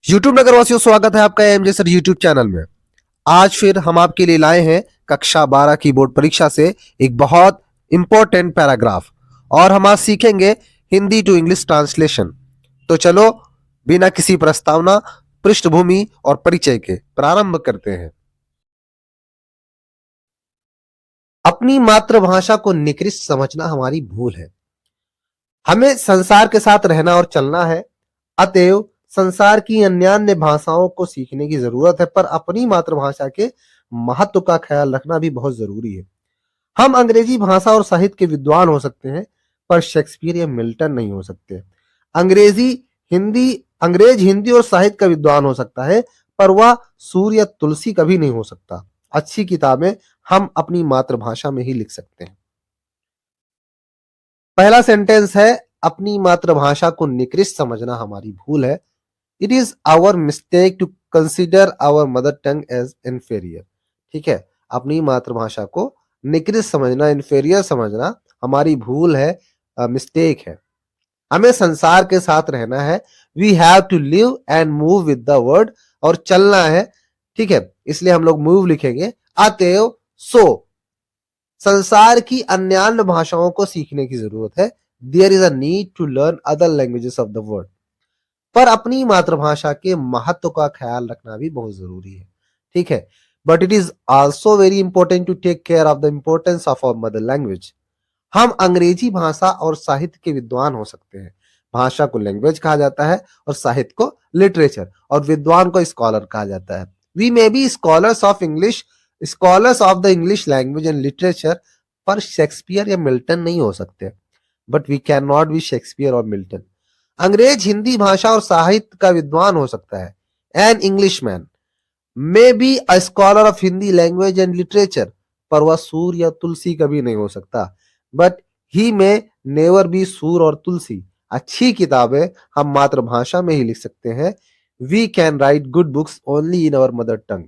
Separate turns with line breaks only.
YouTube नगरवासियों, स्वागत है आपका एमजे सर यूट्यूब चैनल में। आज फिर हम आपके लिए लाए हैं कक्षा 12 की बोर्ड परीक्षा से एक बहुत इंपॉर्टेंट पैराग्राफ और हम आज सीखेंगे हिंदी टू इंग्लिश ट्रांसलेशन। तो चलो बिना किसी प्रस्तावना, पृष्ठभूमि और परिचय के प्रारंभ करते हैं। अपनी मातृभाषा को निकृष्ट समझना हमारी भूल है। हमें संसार के साथ रहना और चलना है, अतएव संसार की अन्यान्य भाषाओं को सीखने की जरूरत है, पर अपनी मातृभाषा के महत्व का ख्याल रखना भी बहुत जरूरी है। हम अंग्रेजी भाषा और साहित्य के विद्वान हो सकते हैं, पर शेक्सपियर या मिल्टन नहीं हो सकते। अंग्रेजी हिंदी अंग्रेज हिंदी और साहित्य का विद्वान हो सकता है, पर वह सूर्य या तुलसी कभी नहीं हो सकता। अच्छी किताबें हम अपनी मातृभाषा में ही लिख सकते हैं। पहला सेंटेंस है, अपनी मातृभाषा को निकृष्ट समझना हमारी भूल है। It is our mistake to consider our mother tongue as inferior. ठीक है, अपनी मातृभाषा को निकृष्ट समझना, इंफेरियर समझना हमारी भूल है, मिस्टेक है। हमें संसार के साथ रहना है। We have to live and move with the world, और चलना है। ठीक है, इसलिए हम लोग मूव लिखेंगे। अतएव संसार की अन्य भाषाओं को सीखने की जरूरत है। There is a need to learn other languages of the world. पर अपनी मातृभाषा के महत्व का ख्याल रखना भी बहुत जरूरी है। ठीक है, but it is also very important to take care of the importance of our mother language. हम अंग्रेजी भाषा और साहित्य के विद्वान हो सकते हैं। भाषा को लैंग्वेज कहा जाता है और साहित्य को लिटरेचर, और विद्वान को स्कॉलर कहा जाता है। We may be scholars of the English language and literature, पर शेक्सपियर या मिल्टन नहीं हो सकते। But we can not be Shakespeare और मिल्टन। अंग्रेज हिंदी भाषा और साहित्य का विद्वान हो सकता है। An Englishman may be a scholar of Hindi language and literature, पर वह सूर या तुलसी कभी नहीं हो सकता। बट ही में नेवर बी सूर और तुलसी। अच्छी किताबें हम मातृभाषा में ही लिख सकते हैं। We can write good books only in our mother tongue.